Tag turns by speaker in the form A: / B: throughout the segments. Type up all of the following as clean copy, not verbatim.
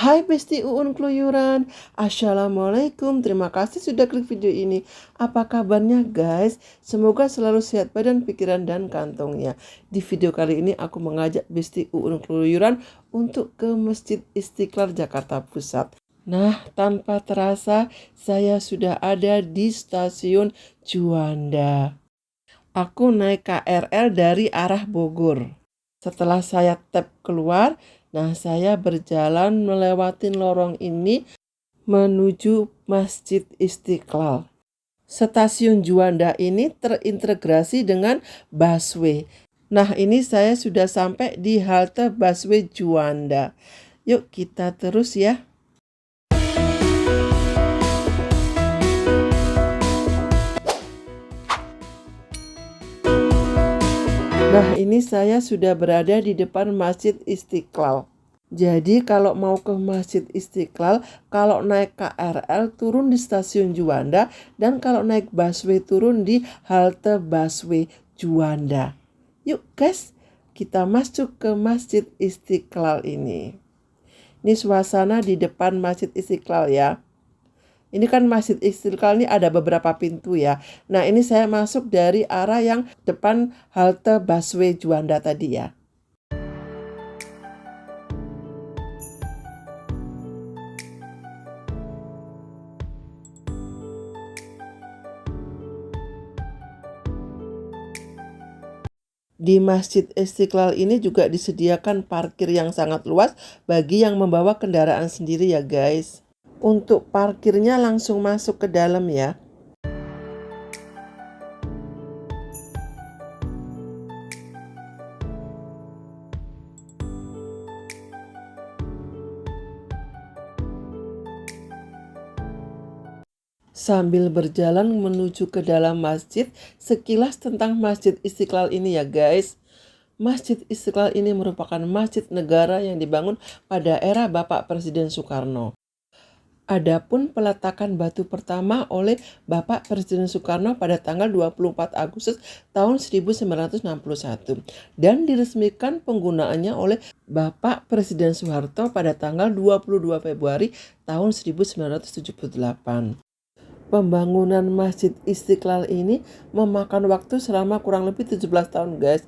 A: Hai Besti Uun Keluyuran, Assalamualaikum, terima kasih sudah klik video ini. Apa kabarnya guys? Semoga selalu sehat badan, pikiran, dan kantongnya. Di video kali ini aku mengajak Besti Uun Keluyuran untuk ke Masjid Istiqlal Jakarta Pusat. Nah, tanpa terasa saya sudah ada di stasiun Juanda. Aku naik KRL dari arah Bogor. Setelah saya tap keluar, nah saya berjalan melewati lorong ini menuju Masjid Istiqlal. Stasiun Juanda ini terintegrasi dengan busway. Nah, ini saya sudah sampai di halte busway Juanda. Yuk kita terus ya. Nah, ini saya sudah berada di depan Masjid Istiqlal. Jadi kalau mau ke Masjid Istiqlal, kalau naik KRL turun di stasiun Juanda, dan kalau naik busway turun di halte busway Juanda. Yuk guys, kita masuk ke Masjid Istiqlal ini. Ini suasana di depan Masjid Istiqlal ya. Ini kan Masjid Istiqlal ini ada beberapa pintu ya. Nah, ini saya masuk dari arah yang depan halte busway Juanda tadi ya. Di Masjid Istiqlal ini juga disediakan parkir yang sangat luas bagi yang membawa kendaraan sendiri ya guys. Untuk parkirnya langsung masuk ke dalam ya. Sambil berjalan menuju ke dalam masjid, sekilas tentang Masjid Istiqlal ini ya guys. Masjid Istiqlal ini merupakan masjid negara yang dibangun pada era Bapak Presiden Soekarno. Adapun peletakan batu pertama oleh Bapak Presiden Soekarno pada tanggal 24 Agustus tahun 1961 dan diresmikan penggunaannya oleh Bapak Presiden Soeharto pada tanggal 22 Februari tahun 1978. Pembangunan Masjid Istiqlal ini memakan waktu selama kurang lebih 17 tahun guys.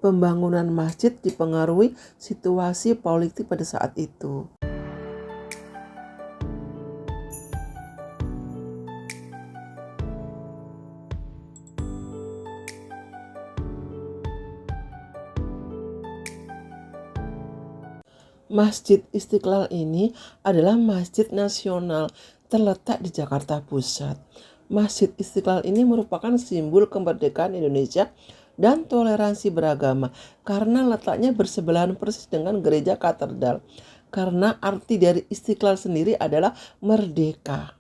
A: Pembangunan masjid dipengaruhi situasi politik pada saat itu. Masjid Istiqlal ini adalah masjid nasional terletak di Jakarta Pusat. Masjid Istiqlal ini merupakan simbol kemerdekaan Indonesia dan toleransi beragama karena letaknya bersebelahan persis dengan gereja katedral. Karena arti dari Istiqlal sendiri adalah merdeka.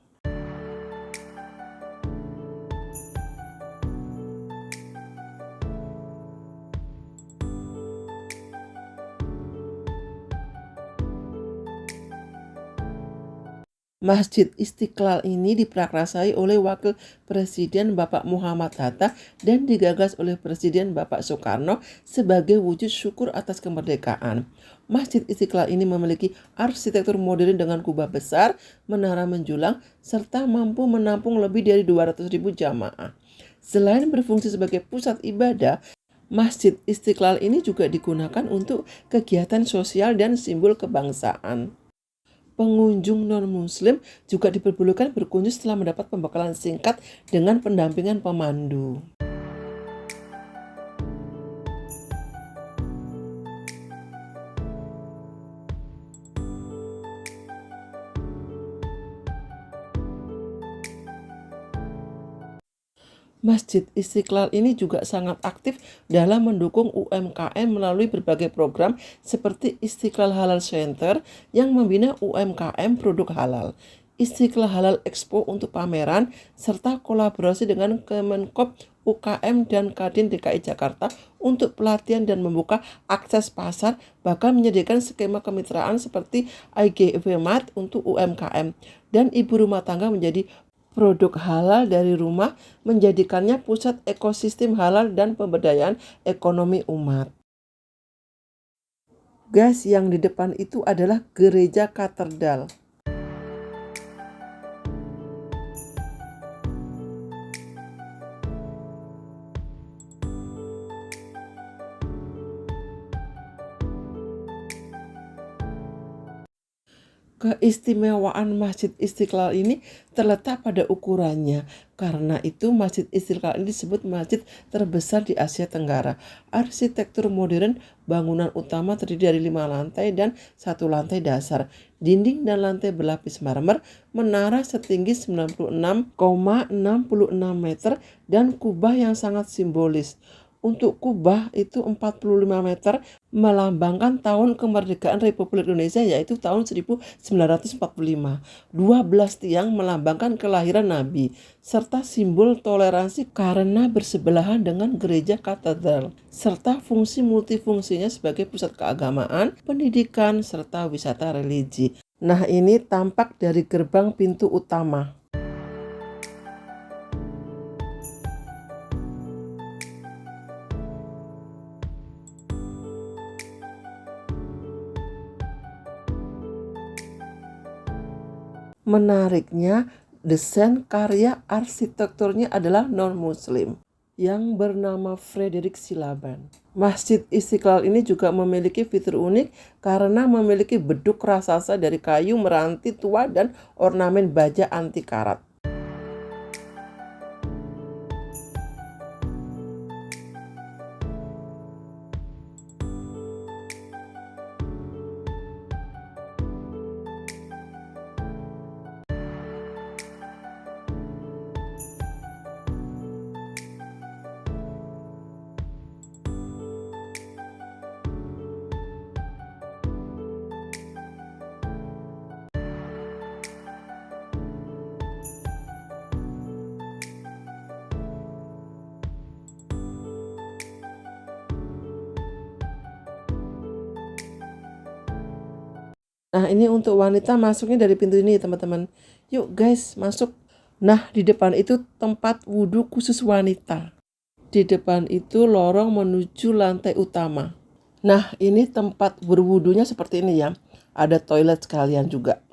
A: Masjid Istiqlal ini diprakarsai oleh Wakil Presiden Bapak Muhammad Hatta dan digagas oleh Presiden Bapak Soekarno sebagai wujud syukur atas kemerdekaan. Masjid Istiqlal ini memiliki arsitektur modern dengan kubah besar, menara menjulang, serta mampu menampung lebih dari 200.000 jamaah. Selain berfungsi sebagai pusat ibadah, Masjid Istiqlal ini juga digunakan untuk kegiatan sosial dan simbol kebangsaan. Pengunjung non-muslim juga diperbolehkan berkunjung setelah mendapat pembekalan singkat dengan pendampingan pemandu. Masjid Istiqlal ini juga sangat aktif dalam mendukung UMKM melalui berbagai program seperti Istiqlal Halal Center yang membina UMKM produk halal, Istiqlal Halal Expo untuk pameran, serta kolaborasi dengan Kemenkop UKM dan Kadin DKI Jakarta untuk pelatihan dan membuka akses pasar, bahkan menyediakan skema kemitraan seperti IGV Mart untuk UMKM dan ibu rumah tangga menjadi produk halal dari rumah, menjadikannya pusat ekosistem halal dan pemberdayaan ekonomi umat. Guys, yang di depan itu adalah gereja katedral. Keistimewaan Masjid Istiqlal ini terletak pada ukurannya. Karena itu Masjid Istiqlal ini disebut masjid terbesar di Asia Tenggara. Arsitektur modern, bangunan utama terdiri dari 5 lantai dan 1 lantai dasar. Dinding dan lantai berlapis marmer, menara setinggi 96,66 meter dan kubah yang sangat simbolis. Untuk kubah itu 45 meter melambangkan tahun kemerdekaan Republik Indonesia yaitu tahun 1945. 12 tiang melambangkan kelahiran Nabi serta simbol toleransi karena bersebelahan dengan gereja katedral serta fungsi multifungsinya sebagai pusat keagamaan, pendidikan serta wisata religi. Nah, ini tampak dari gerbang pintu utama. Menariknya, desain karya arsitekturnya adalah non-muslim yang bernama Frederick Silaban. Masjid Istiqlal ini juga memiliki fitur unik karena memiliki beduk raksasa dari kayu meranti tua dan ornamen baja anti karat. Nah, ini untuk wanita masuknya dari pintu ini teman-teman. Yuk guys, masuk. Nah, di depan itu tempat wudhu khusus wanita. Di depan itu lorong menuju lantai utama. Nah, ini tempat berwudunya seperti ini ya. Ada toilet sekalian juga.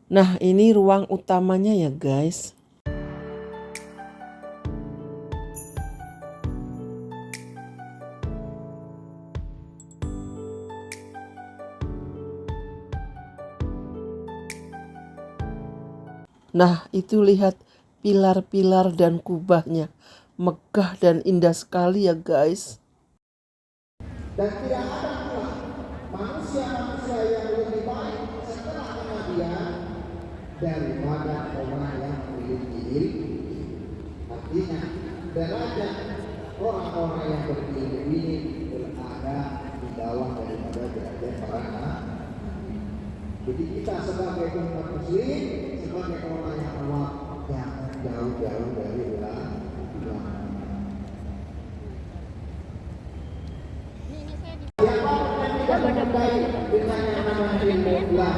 A: Nah, ini ruang utamanya ya guys. Nah, itu lihat pilar-pilar dan kubahnya. Megah dan indah sekali ya guys.
B: Dan tidak ada pula manusia-manusia yang lebih baik setelah kenabian daripada orang yang memiliki diri. Artinya derajat orang-orang yang berilmu ini berada di bawah daripada derajat para nabi. Jadi kita sebagai umat muslim, sebagai orang yang awam, jangan jauh-jauh dari ulama. Yang menyukai dengan yang namanya ilmu lah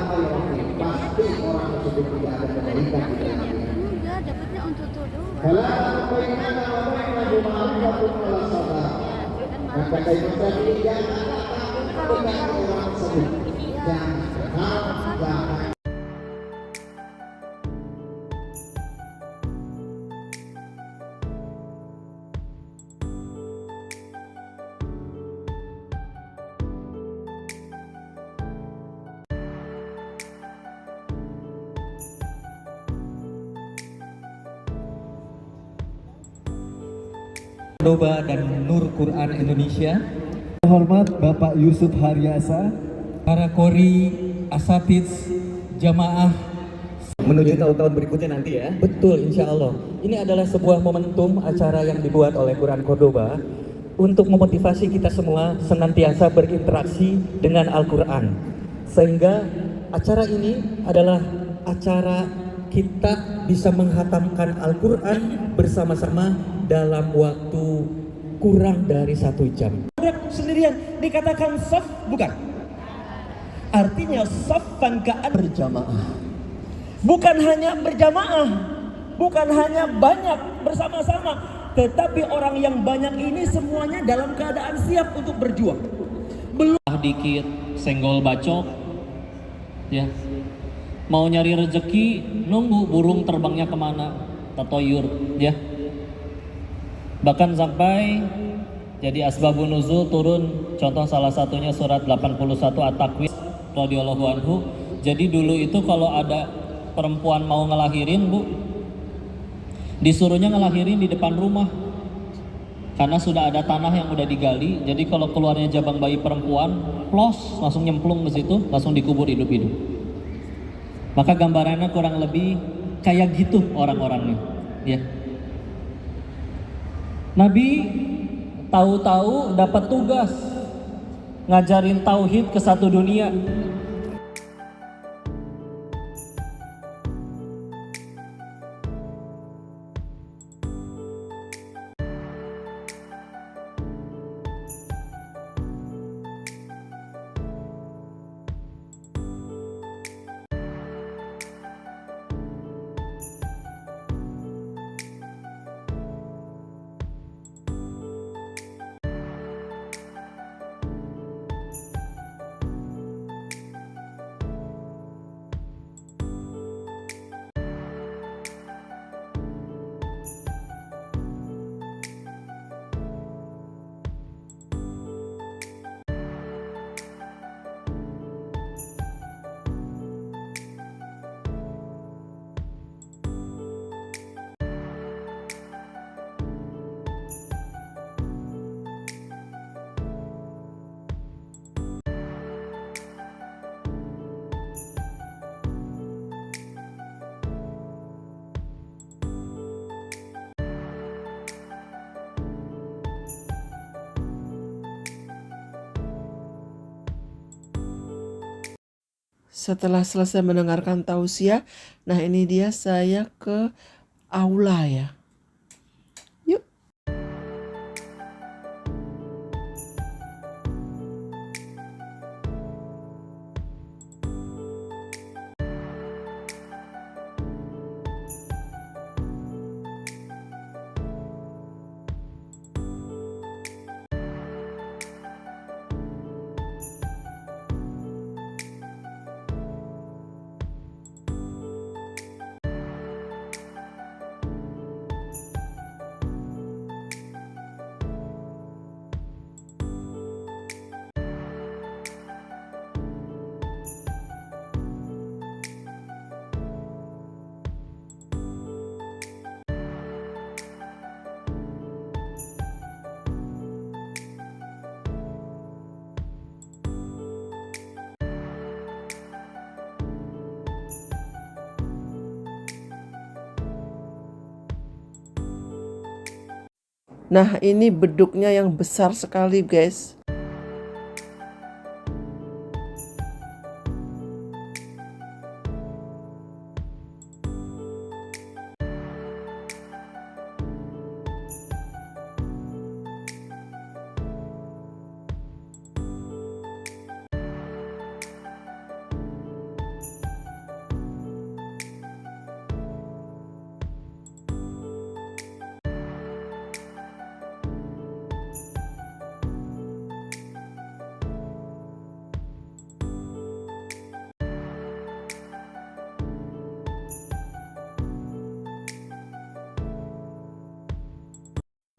B: pasti orang tersebut tidak ada kebaikan di dalamnya.
C: Dapatnya untuk tuduh.
B: Kalau kebaikan orang ma'rifatun ala sabar. Maka dari itu janganlah takut dengan orang tersebut. Jangan.
D: Cordoba dan Nur Quran Indonesia,
E: Hormat Bapak Yusuf Haryasa,
D: para kori, asatids, jamaah.
E: menuju tahun-tahun berikutnya nanti ya.
D: Betul, insya Allah. Ini adalah sebuah momentum acara yang dibuat oleh Quran Cordoba untuk memotivasi kita semua senantiasa berinteraksi dengan Al-Quran. Sehingga acara ini adalah acara kita bisa menghatamkan Al-Quran bersama-sama dalam waktu kurang dari 1 jam.
F: Sendirian dikatakan soft bukan? Artinya softkan berjamaah. Bukan hanya berjamaah, bukan hanya banyak bersama-sama, tetapi orang yang banyak ini semuanya dalam keadaan siap untuk berjuang. Belum
G: dikit senggol bacok ya, mau nyari rezeki nunggu burung terbangnya kemana, tatoyur ya. Bahkan sampai jadi asbabun nuzul turun, contoh salah satunya surat 81 At-Takwir radhiyallahu anhu. Jadi dulu itu kalau ada perempuan mau ngelahirin bu, disuruhnya ngelahirin di depan rumah karena sudah ada tanah yang udah digali. Jadi kalau keluarnya jabang bayi perempuan plos langsung nyemplung ke situ, langsung dikubur hidup-hidup. Maka gambarannya kurang lebih kayak gitu orang-orangnya ya. Nabi tahu-tahu dapat tugas ngajarin tauhid ke satu dunia.
A: Setelah selesai mendengarkan tausiah, nah ini dia saya ke aula ya. Yuk. Nah, ini beduknya yang besar sekali, guys.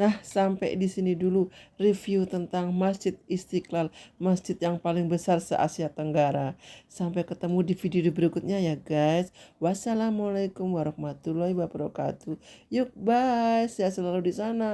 A: Nah, sampai di sini dulu review tentang Masjid Istiqlal, masjid yang paling besar se-Asia Tenggara. Sampai ketemu di video berikutnya ya guys. Wassalamualaikum warahmatullahi wabarakatuh. Yuk, bye. Sehat selalu di sana.